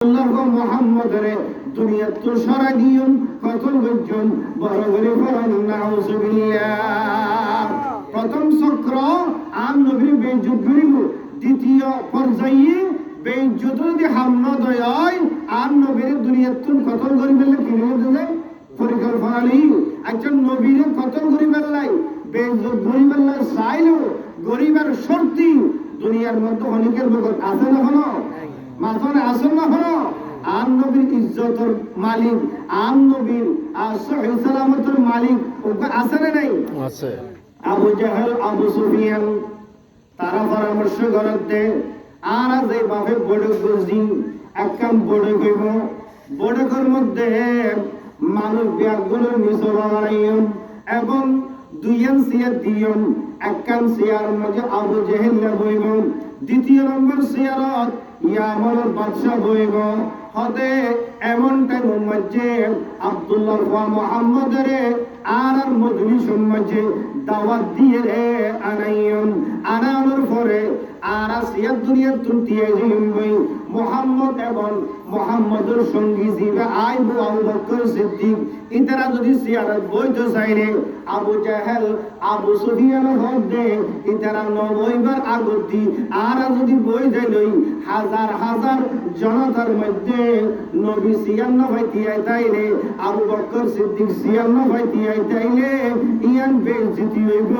আল্লাহ মুহাম্মদের দুনিয়া তো সরাই দিয়ুন কতল গজন বড় করে ফরন নাউজুবিল্লাহ। প্রথম চক্র আম নবীর বেইজ্জত করিব, দ্বিতীয় পর্যায়ে বেইজ্জত যদি হামন দয় আম নবীর দুনিয়া তো কতল করি ফেললে কি হয়ে পরিকল্পনা নেই। একজন নবীর কতল করি ফেললাই বেইজ্জত করি ফেললাই চাইলো গরিবের শর্তি দুনিয়ার মধ্যে অনেকের বকত আছে না হলো মাথনে আসল না হলো আম নবীর ইজ্জতের মালিক আম নবীর সহিহ সালামতের মালিক ওকে আছে না নাই? আছে। আবু জাহেল আবু সুফিয়ান তারা পরামর্শ করতে আর যে বাপে বড় বুঝি এক কাম বড় হইব বড়কের মধ্যে মানুষ ব্যাগগুলোর মিশর বানাইম এবং দুইয়ান সিয়ার দিয়ম এক কাম সিয়ার মধ্যে আবু জাহেল বইব, দ্বিতীয় নম্বর সিয়ারত ইয়ামনের বাদশা বইব হতে এমন টাইম মধ্যে আব্দুল্লাহ ওয়া মুহাম্মদের আর মজলিস মধ্যে দাওয়াত দিয়ে রে আনাইম আনানোর পরে আর সিয়ার দুনিয়ার তুলতিয়ে যাইবই মুহাম্মদ এবং মুহাম্মদের সঙ্গী জিবে আইব আবু বকর সিদ্দিক ইতারা যদি সিয়ারত বইতে চাইলে আবু জাহেল আবু সুফিয়ান হদে ইতারা নবইবার আগতি আর যদি বই যাইলই হাজার হাজার জনতার মধ্যে নবী 96 ভাইতিয়াই তাইলে আবু বকর সিদ্দিক 96 ভাইতিয়াই তাইলে ইয়ান বেইজ্জতি হইব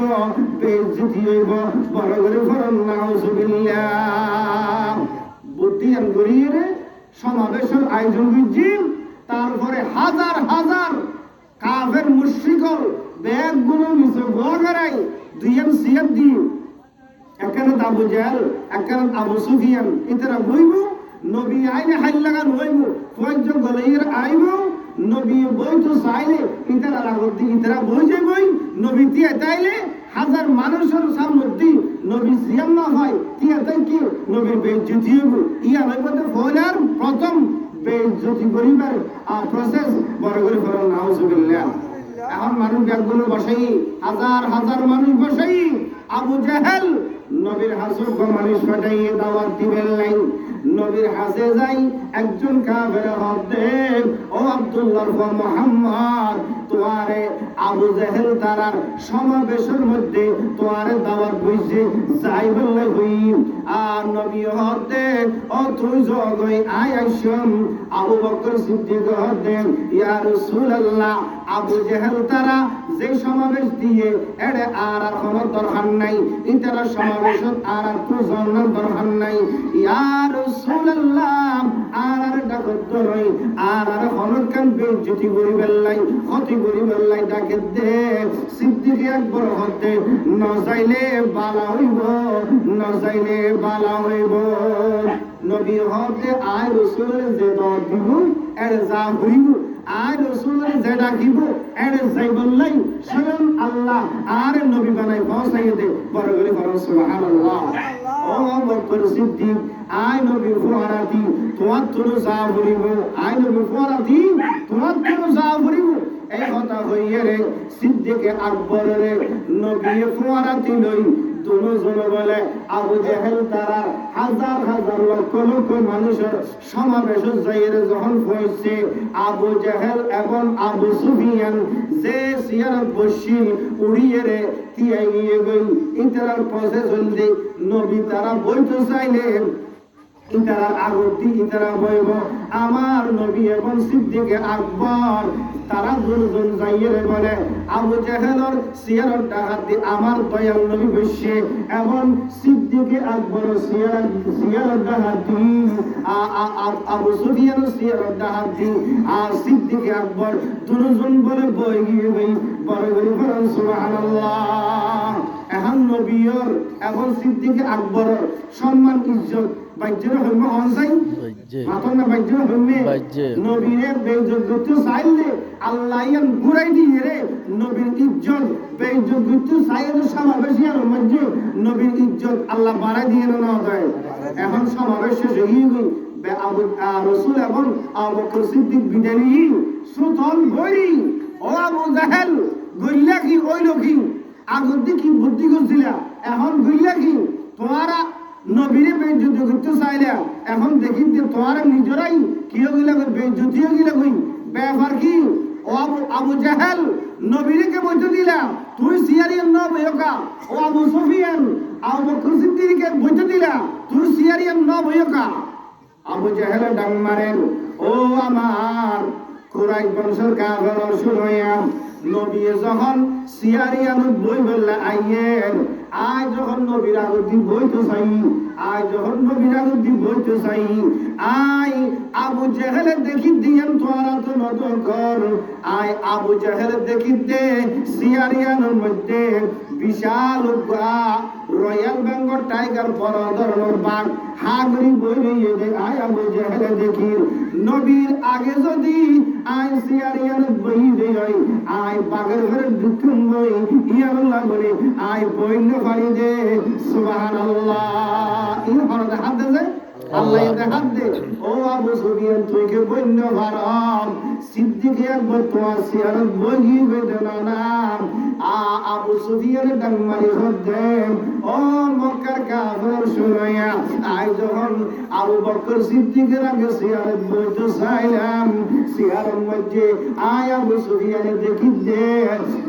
বড় করে ফরন নাউজুবিল্লাহ। বুদ্ধিয়ান গরিয়ে সমাবেশের আয়োজন করছি, তারপরে হাজার হাজার কাফের মুশরিকল ব্যাগগুলো নিচে বড়াই দুইয়ান সিয়াদ দি এখানে আবু জাহেল এখানে আবু সুফিয়ান ইতারা বইব নবী আইলে হাইল লাগান হইব ফয়জ গলাইয়ের আইব নবী বই তো চাইলে ইতারা লাগত দি ইতারা বই যে বই নবী দিয়ে তাইলে হাজার মানুষের সামনে দি নবী সিয়াম না হয় দিয়ে তাই কি নবীর বেইজ্জতি হইব ইয়া হইবতে ফয়লার প্রথম বেইজ্জতি করিবার প্রসেস বড় করে ফরন নাউজুবিল্লাহ। এখন মানুষ ব্যাগগুলো বসাই হাজার হাজার মানুষ বসাই আবু জাহেল নবীর হাসুর মানুষ পাঠাইয়ে দাওয়াত দিবেন নাই নবীর হাসে যাই একজন কাফের হদে ও আব্দুল্লাহ ওয়া মুহাম্মদ তোয়ারে আবু জাহেল তারার সমাবেশের মধ্যে তোয়ারে দাওয়াত কইছে যাই বললে হই আর নবী হদে ও তুই জগই আইসম আবু বকর সিদ্দিক হদে ইয়া রাসূলুল্লাহ আবু জাহেল তারা যে সমাবেশ দিয়ে এড়ে আর কোনো দরকার নাই ইতারা সমাবেশত আর প্রয়োজনের দরকার নাই ইয়া রাসূলুল্লাহ আর ডাকত নই আর হনকান বেইজ্জতি করিবেন লাই ক্ষতি করিবেন লাই ডাকে দে সিদ্দিক আকবর হতে ন যাইলে বালা হইব ন যাইলে বালা হইব নবী হতে আয় রাসূলের যে দাওয়াত দিব এর যা হইব আর রাসূলের যে ডাকিব এর যাই বললাই স্বয়ং আল্লাহ আর নবী বানাই পৌঁছাইয়ে দে বড় করে বড় সুবহানাল্লাহ। ও বকর সিদ্দিক আয় নবী ফুয়ারাতি তোমার তুলো যা বলিব আয় নবী ফুয়ারাতি তোমার তুলো যা বলিব এই কথা হইয়ে রে সিদ্দিক আকবরের নবী ফুয়ারাতি লই দুজন বলে আবু জাহেল তারা হাজার হাজার লক্ষ লক্ষ মানুষের সমাবেশ যাইয়ে যখন পৌঁছে আবু জাহেল এবং আবু সুফিয়ান যে সিয়ারত বসি উড়িয়ে রে তিয়াই গিয়ে গই ইতারার পথে চলতে নবী তারা বইতে চাইলে ইতারা আগতি ইতারা বইব আমার নবী এবং সিদ্দিক আকবর তারা দুজন যাইয়ে বলে আবু জাহেলের সিয়ারত ডাহাতি আমার দয়াল নবী বসে এবং সিদ্দিক আকবর সিয়ারত ডাহাতি আবু সুফিয়ান সিয়ারত ডাহাতি আর সিদ্দিক আকবর দুজন বলে বই গিয়ে গই বড় করে বলেন সুবহানাল্লাহ। এখন নবীর এবং সিদ্দিক আকবরের সম্মান ইজ্জত বাইজের হইব অনসাই মাতন না বাইজের হইবে নবীর বেইজ্জত করতে চাইলে আল্লাহ ইয়ান ঘুরাই দিয়ে রে নবীর ইজ্জত বেইজ্জত করতে চাইলে সমাবেশিয়ার মধ্যে নবীর ইজ্জত আল্লাহ বাড়াই দিয়ে না দেয়। এখন সমাবেশ শেষ হয়ে গই আবু রাসূল এবং আবু বকর সিদ্দিক বিদায়ী সুতন বই ও আবু জাহেল গইলা কি ওই লোকি আগতে কি বুদ্ধি করছিলা এখন গইলা কি তোমারা নবীরে বেইজ্জত করতে চাইলা এখন দেখি যে তোমার নিজেরাই কিও গিলা বেজ্জতিও গিলা কই ব্যাপার কি ও আবু জাহেল নবীকে বইতে দিলা তুই সিয়ারিয়ান ন বইকা ও আবু সুফিয়ান আবু বকর সিদ্দিককে বইতে দিলা তুই সিয়ারিয়ান ন বইকা আবু জাহেল ডাং মারেন ও আমার কুরাইশ বংশের কাফের শুনয়া নবী যখন সিয়ারিয়ান বই বললা আইয়েন আজ যখন নবীর আগতি বইতে চাই আজ যখন নবীর আগতি বইতে চাই আই আবু জাহেলে দেখি দিয়েন তোরা তো নজর কর আই আবু জাহেলে দেখি দে সিয়ারিয়ানের মধ্যে বিশাল রয়্যাল বেঙ্গল টাইগার বড় ধরনের বাঘ হাগরি বইয়ে দে আই আবু জাহেলে দেখি নবীর আগে যদি আই সিয়ারিয়ান বই দে আই বাঘের ঘরে দুঃখম বই ইয়াল্লাহ বলে আই বইন্য ফাড়ি দে সুবহানাল্লাহ ইন হরদে হাত দে আল্লাহ এতে হাত দে ও আবু সুফিয়ান তুই কে বইন্য ফাড়াম সিদ্দিক একবার তোমার সিয়ারত বই বেদে না আবু সুফিয়ানের ডাংমারি হদ্দে ও মক্কার কাফের শুনাইয়া আই যখন আবু বকর সিদ্দিকের আগে সিয়ারত বইতে চাইলাম সিয়ারের মধ্যে আই আবু সুফিয়ানে দেখি দে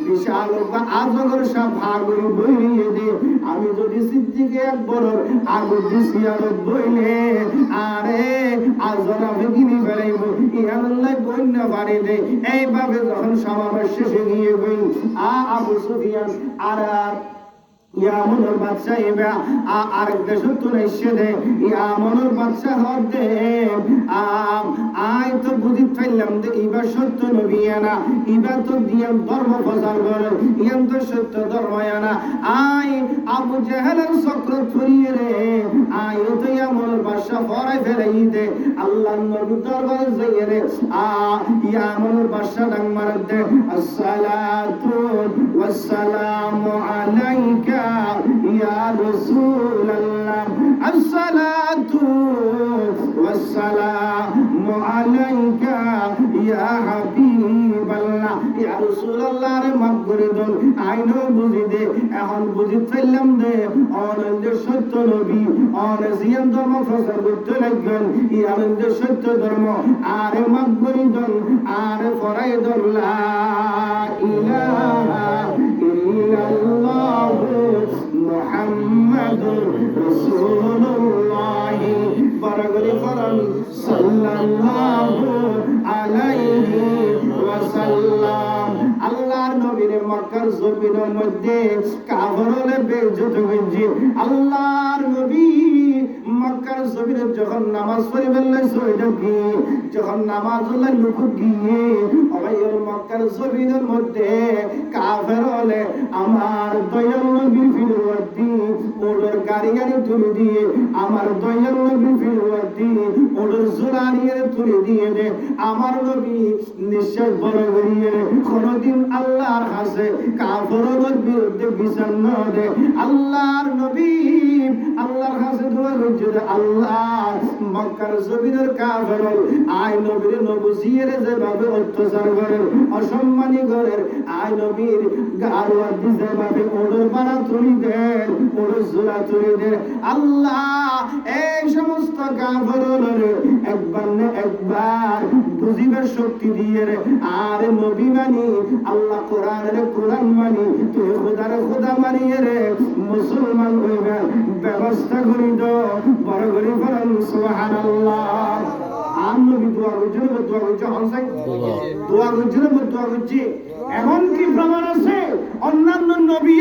বিশাল আজগর সব ভাগরি বইয়ে দে আমি যদি সিদ্দিকে একবার আগুর দি সিয়ারত বইলে আরে আজর আমি কিনি ফেলাইব ইয়াল্লাহ বইন্য পারি দে এইভাবে যখন সমাবেশ শেষে গিয়ে বই আবু সুফিয়ান আর ইয়ামনের বাদশা এবা আরেক দেশ তো এসে দে ইয়ামনের বাদশা হদে আই তো বুঝি পাইলাম যে ইবা সত্য নবিয়ানা ইবা তো দিয়াম ধর্ম প্রচার করে ইয়াম তো সত্য ধর্ময়ানা আই আবু জাহেলের চক্র ছড়িয়ে রে আই তো ইয়ামনের বাদশা ফরাই ফেলাই দে আল্লাহর নবী দরবারে যাইয়ে রে ইয়ামনের বাদশা ডাং মার দে আসসালাতু ওয়াসসালামু আলাইকা يا رسول الله الصلاة والسلام عليك يا حبيب الله يا رسول الله রে মাফ করে দেন আইনো বুঝি দে এখন বুঝি ফেললাম দে অনন্দ সত্য নবী অনজিয়ান ধর্ম প্রচার করতে লাগবেন ইয়ানন্দ সত্য ধর্ম আরে মাফ করে দেন আরে ফরাই দেন লা ইলাহা ইল্লাল্লাহ মুহাম্মাদুর রাসূলুল্লাহ বারাকাতুহু ফরান সাল্লাল্লাহু আলাইহি ওয়াসাল্লাম আল্লাহর নবীর মক্কার জমিনের মধ্যে কাফেরলে বেইজ্জত হইছে আল্লাহর নবী মক্কার জমিনে যখন নামাজ পড়িবেন সইটা কি যখন নামাজ হলে লুকু গিয়ে ওই মক্কার জমিনের মধ্যে কাফের হলে আমার দয়াল নবীর ফিরওয়াতি ওদের গাড়ি গাড়ি তুলে দিয়ে আমার দয়াল নবীর ফিরওয়াতি ওদের জোরানিয়ে তুলে দিয়ে দে আমার নবী নিশ্চয় বড় করিয়ে কোনদিন আল্লাহর কাছে কাফেরের বিরুদ্ধে বিচার না দে আল্লাহর নবী আল্লাহর কাছে দোয়া করছে আল্লাহ মক্কার জমিনের কাফের আই নবীর নবুজিয়ের যেভাবে অত্যাচার করেন অসম্মানী করেন আই নবীর গারওয়ার যেভাবে ওদের বাড়া তুলি দেন ওদের জোড়া তুলি দেন আল্লাহ এই সমস্ত কাফেরের একবার না একবার বুঝিবার শক্তি দিয়ে আর নবী মানি আল্লাহ কোরআন মানি তুই খোদা মানিয়ে রে মুসলমান হইবে ব্যবস্থা করি দো বড় করে ফেলেন সুবহানাল্লাহ আর নবী দোয়া করছে হনসাই দোয়া করছে এমনকি প্রমাণ আছে অন্যান্য নবী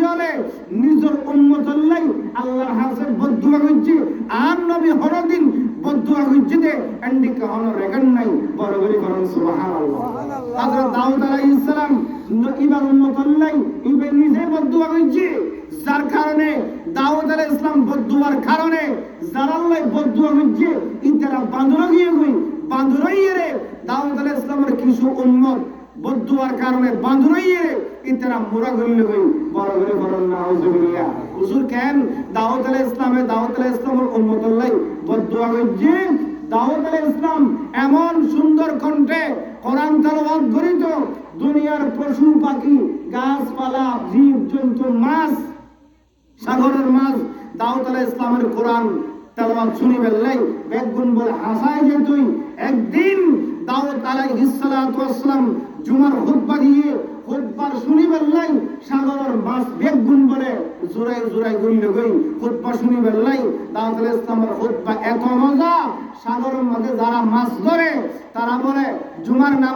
হলে নিজের উম্মতের লাই আল্লাহর কাছে বদদুয়া করছে আর নবী হরদিন বদদুয়া করছে দে এন্ডি কখনো রেকর্ড নাই বড় করে ফেলেন সুবহানাল্লাহ হযরত দাউদ আলাইহিস সালাম ইবার উম্মতের লাই ইবে নিজে বদদুয়া করছে যার কারণে দাউদ আলাইহিস সালাম বদদুয়ার কারণে জারাল্লাই বদদুয়া করছে ইতারা বান্দরইয়ে রে দাউদ আলাইহিস সালামের কিছু উম্মত বদদুয়ার কারণে বান্দরইয়ে রে ইতারা মুরা গইল গই বড় করে বলেন নাউজুবিল্লাহ হুজুর কেন দাউদ আলাইহিস সালামের উম্মতুল্লাহ বদদুয়া করছে দাউদ আলাইহিস সালাম এমন সুন্দর কণ্ঠে কোরআন তেলাওয়াত করিত দুনিয়ার পশু পাখি গাছপালা জীব জন্তু মাছ সাগরের মাছ দাউদ আলাইহিস ইসলামের কোরআন তেলাওয়াত শুনি বেলাই বেগুন বলে হাসায় যে তুই একদিন দাউদ আলাইহিস সালাতু ওয়াস সালাম জুমার খুতবা দিয়ে খুতবার শুনি বেলাই সাগরের মাছ বেগুন বলে জোরাই জোরাই গইল গই খুতবা শুনি বেলাই দাউদ আলাইহিস ইসলামের খুতবা এত মজা সাগরের মাঝে যারা মাছ ধরে তারা বলে জুমার